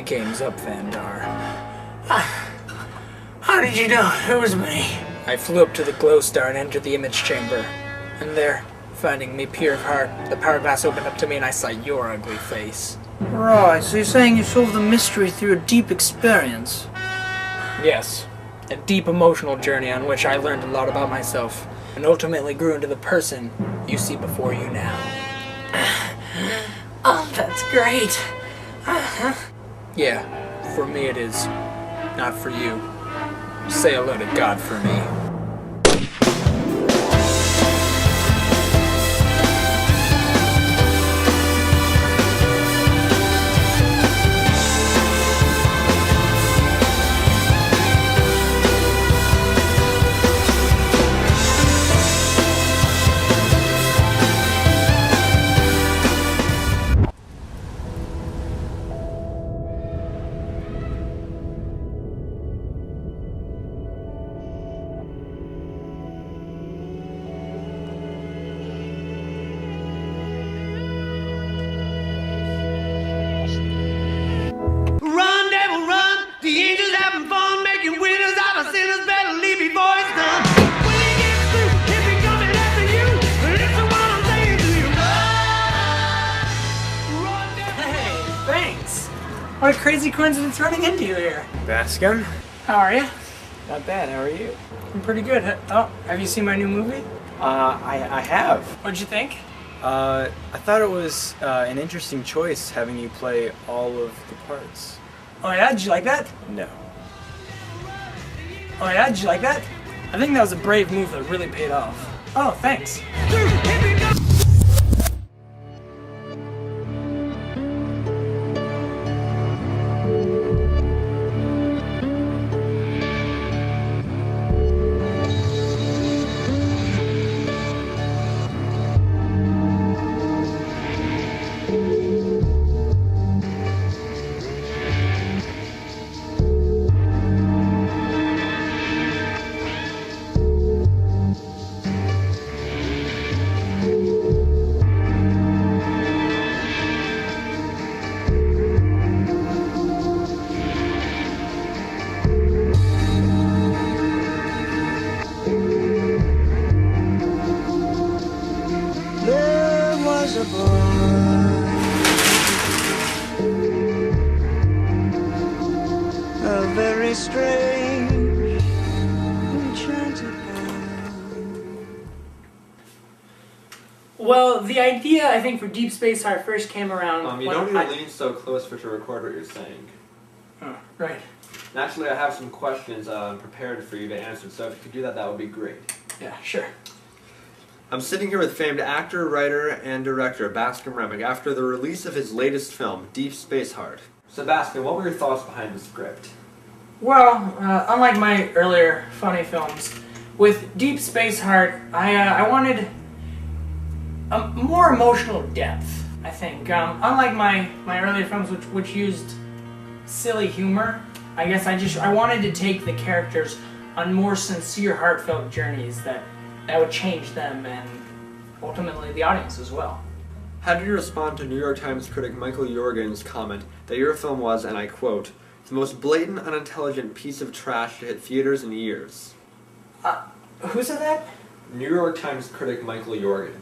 The game's up, Vandar. How did you know it was me? I flew up to the glow star and entered the image chamber. And there, finding me pure of heart, the power glass opened up to me and I saw your ugly face. Right, so you're saying you solved the mystery through a deep experience? Yes. A deep emotional journey on which I learned a lot about myself, and ultimately grew into the person you see before you now. Oh, that's great. Yeah, for me it is. Not for you. Say hello to God for me. What a crazy coincidence running into you here. Bascom? How are you? Not bad, how are you? I'm pretty good. Oh, have you seen my new movie? I have. What'd you think? I thought it was an interesting choice having you play all of the parts. Oh yeah, did you like that? No. Oh yeah, did you like that? I think that was a brave move that really paid off. Oh, thanks. A very strange enchanted world. Well, the idea, I think, for Deep Space Heart first came around... You don't need to lean so close for to record what you're saying. Oh, right. Naturally, I have some questions prepared for you to answer, so if you could do that, that would be great. Yeah, sure. I'm sitting here with famed actor, writer, and director Bascom Remick after the release of his latest film, Deep Space Heart. So Bascom, what were your thoughts behind the script? Well, unlike my earlier funny films, with Deep Space Heart, I wanted a more emotional depth, I think. Unlike my earlier films, which used silly humor, I guess I wanted to take the characters on more sincere, heartfelt journeys that would change them and ultimately the audience as well. How did you respond to New York Times critic Michael Jorgen's comment that your film was, and I quote, the most blatant, unintelligent piece of trash to hit theaters in years? Who said that? New York Times critic Michael Jorgen.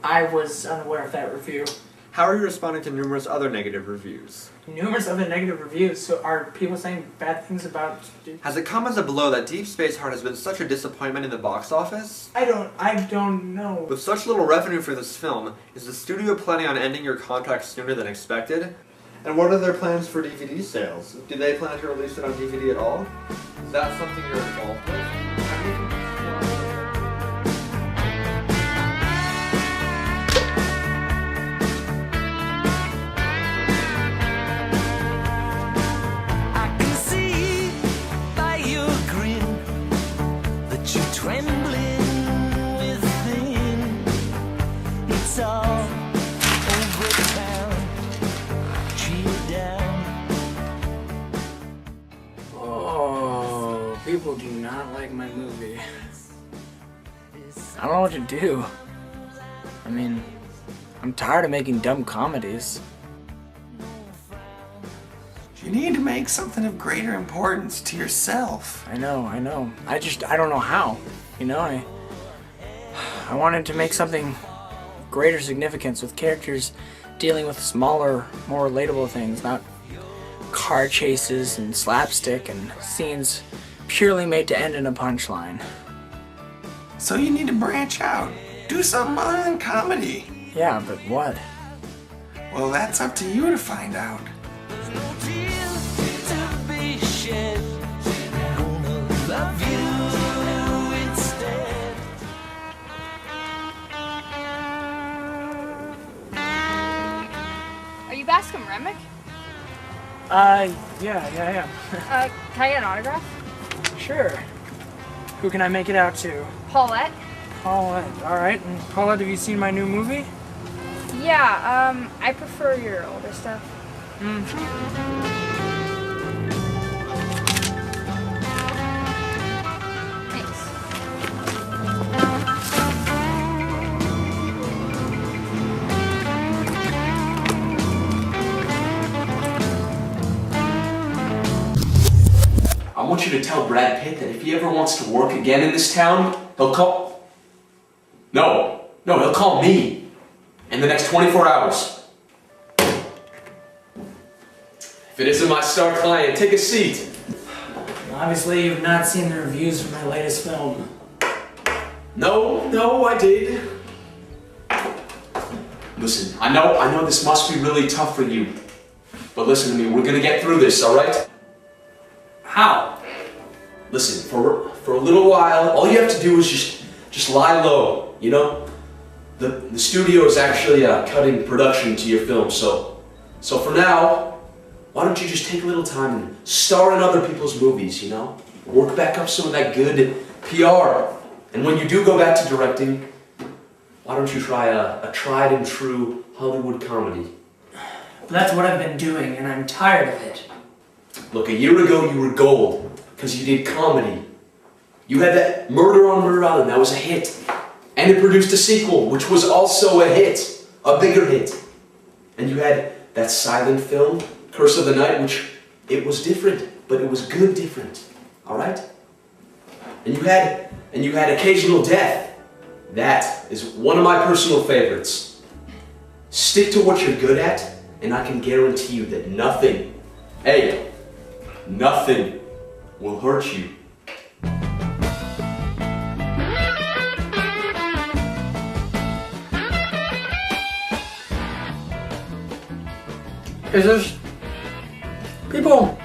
I was unaware of that review. How are you responding to numerous other negative reviews? Numerous other negative reviews, so are people saying bad things about... Has it come as a blow that Deep Space Heart has been such a disappointment in the box office? I don't know. With such little revenue for this film, is the studio planning on ending your contract sooner than expected? And what are their plans for DVD sales? Do they plan to release it on DVD at all? Is that something you're involved with? People do not like my movie. I don't know what to do. I mean, I'm tired of making dumb comedies. You need to make something of greater importance to yourself. I know. I don't know how. You know, I wanted to make something greater significance with characters dealing with smaller, more relatable things, not car chases and slapstick and scenes purely made to end in a punchline. So you need to branch out. Do something other than comedy. Yeah, but what? Well, that's up to you to find out. Are you Bascom Remick? Yeah. Can I get an autograph? Sure. Who can I make it out to? Paulette? Paulette. Alright. And Paulette, have you seen my new movie? Yeah, I prefer your older stuff. Thanks. I want you to tell Brad Pitt that if he ever wants to work again in this town, he'll call... No, he'll call me in the next 24 hours. If it isn't my star client, take a seat. Obviously, you've not seen the reviews for my latest film. No, I did. Listen, I know this must be really tough for you. But listen to me, we're gonna get through this, alright? How? Listen, for a little while, all you have to do is just lie low, you know? The studio is actually cutting production to your film, so for now, why don't you just take a little time and star in other people's movies, you know? Work back up some of that good PR. And when you do go back to directing, why don't you try a tried and true Hollywood comedy? That's what I've been doing, and I'm tired of it. Look, a year ago you were gold, because you did comedy. You had that Murder on Rhode Island, that was a hit. And it produced a sequel, which was also a hit. A bigger hit. And you had that silent film, Curse of the Night, which it was different, but it was good different. Alright? And you had Occasional Death. That is one of my personal favorites. Stick to what you're good at, and I can guarantee you that nothing will hurt you. Because there's... people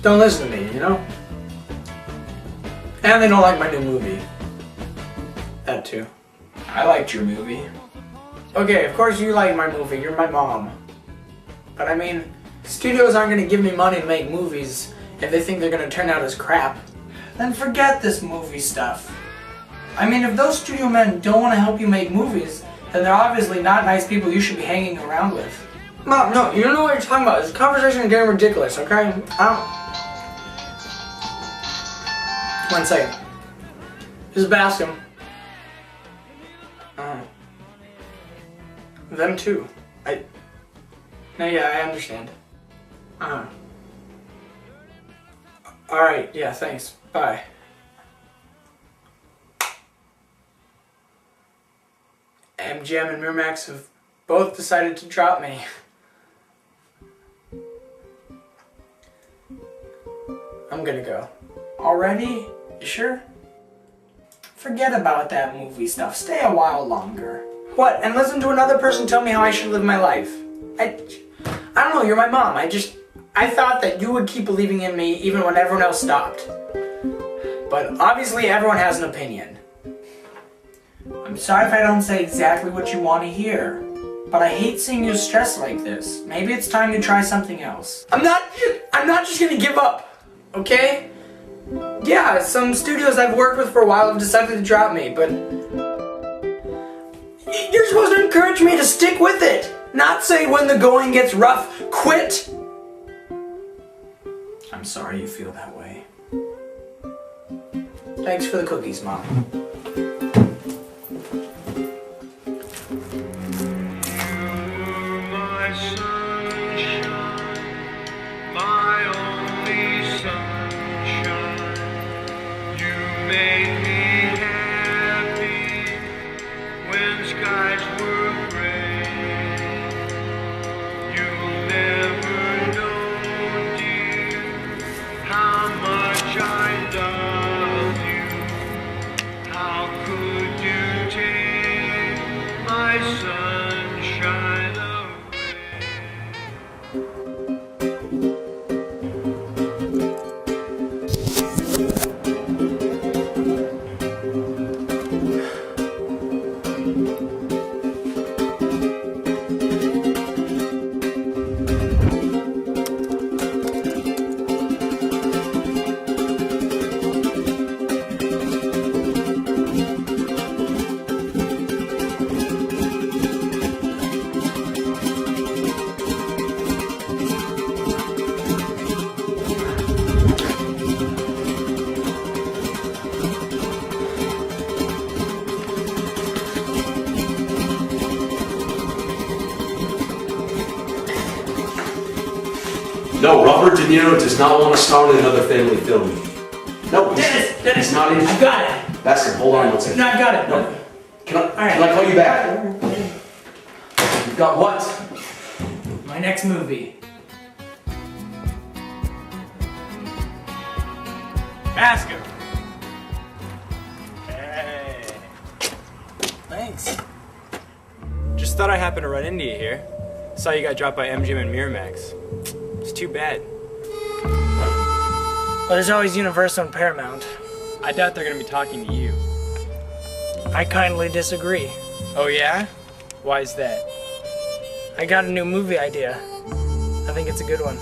don't listen to me, you know? And they don't like my new movie. That too. I liked your movie. Okay, of course you like my movie, you're my mom. But I mean, studios aren't gonna give me money to make movies if they think they're gonna turn out as crap. Then forget this movie stuff. I mean, if those studio men don't want to help you make movies, then they're obviously not nice people you should be hanging around with. Mom, no, you don't know what you're talking about. This conversation is getting ridiculous, okay? One second. This is Bascom. Them too. No, yeah, I understand. Alright, yeah, thanks. Bye. MGM and Miramax have both decided to drop me. I'm gonna go. Already? You sure? Forget about that movie stuff. Stay a while longer. What? And listen to another person tell me how I should live my life? I don't know, you're my mom. I thought that you would keep believing in me even when everyone else stopped. But obviously everyone has an opinion. I'm sorry if I don't say exactly what you want to hear, but I hate seeing you stressed like this. Maybe it's time to try something else. I'm not just gonna give up, okay? Yeah, some studios I've worked with for a while have decided to drop me, but you're supposed to encourage me to stick with it, not say when the going gets rough, quit. I'm sorry you feel that way. Thanks for the cookies, Mom. No, Robert De Niro does not want to star in another family film. No, Dennis, he's not in. I got it. Bascom, hold on one second. No, I got it. No. Can I call you back? You've got what? My next movie. Bascom. Hey. Thanks. Just thought I happened to run into you here. Saw you got dropped by MGM and Miramax. It's too bad. Well, there's always Universal and Paramount. I doubt they're gonna be talking to you. I kindly disagree. Oh yeah? Why is that? I got a new movie idea. I think it's a good one.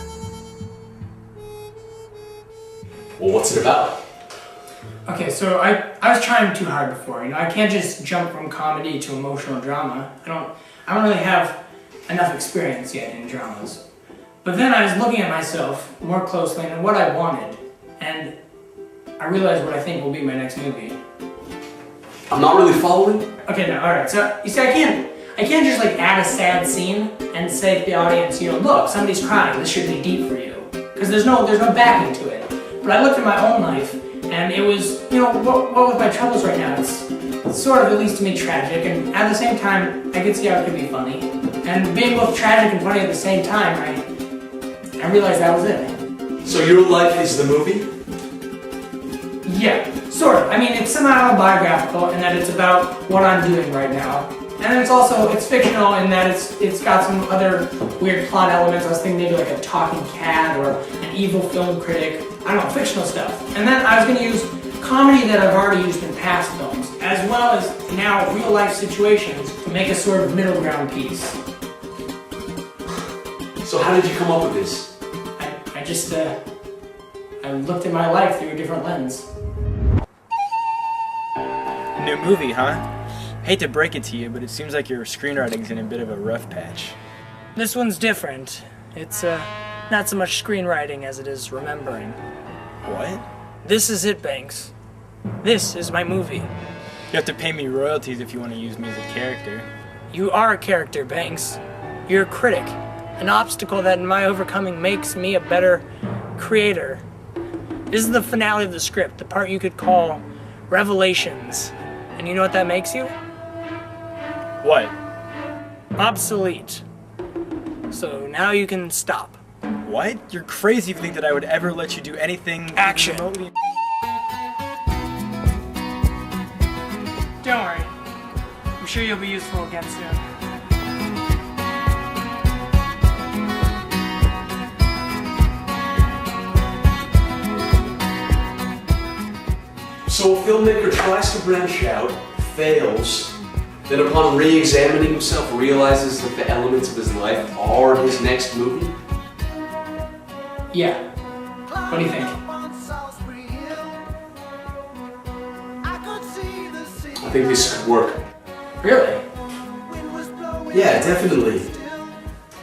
Well, what's it about? Okay, so I was trying too hard before. I can't just jump from comedy to emotional drama. I don't really have enough experience yet in dramas. But then I was looking at myself more closely and what I wanted, and I realized what I think will be my next movie. I'm not really following. Okay, no, all right. So you see, I can't just like add a sad scene and say to the audience, look, somebody's crying. This should be deep for you, because there's no backing to it. But I looked at my own life, and it was, what with my troubles right now, it's sort of, at least to me, tragic. And at the same time, I could see how it could be funny. And being both tragic and funny at the same time, I realized that was it. So your life is the movie? Yeah, sort of. I mean, it's somehow autobiographical in that it's about what I'm doing right now. And it's fictional in that it's got some other weird plot elements. I was thinking maybe like a talking cat or an evil film critic. I don't know, fictional stuff. And then I was going to use comedy that I've already used in past films, as well as now real life situations to make a sort of middle ground piece. So how did you come up with this? I looked at my life through a different lens. New movie, huh? Hate to break it to you, but it seems like your screenwriting's in a bit of a rough patch. This one's different. It's not so much screenwriting as it is remembering. What? This is it, Banks. This is my movie. You have to pay me royalties if you want to use me as a character. You are a character, Banks. You're a critic. An obstacle that in my overcoming makes me a better creator. This is the finale of the script, the part you could call Revelations. And you know what that makes you? What? Obsolete. So now you can stop. What? You're crazy if you think that I would ever let you do anything Action. remotely. Don't worry. I'm sure you'll be useful again soon. So a filmmaker tries to branch out, fails, then upon re-examining himself realizes that the elements of his life are his next movie? Yeah. What do you think? I think this could work. Really? Yeah, definitely.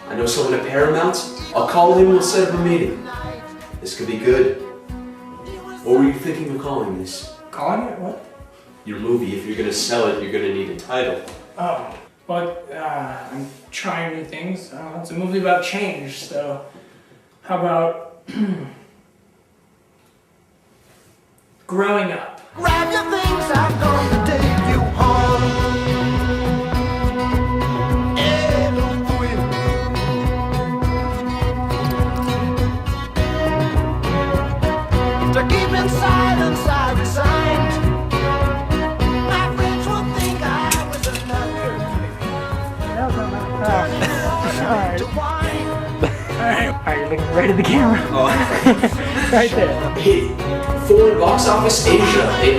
I know someone at Paramount. I'll call him and we'll set up a meeting. This could be good. What were you thinking of calling this? Calling it what? Your movie, if you're gonna sell it, you're gonna need a title. Oh, but I'm trying new things. It's a movie about change, so how about growing up? Grab your things, I'm gonna take you home. To keep in silence, I resigned. My friends will think I was Alright, you're looking right at the camera. Right there. Hey, foreign box office Asia. Hey,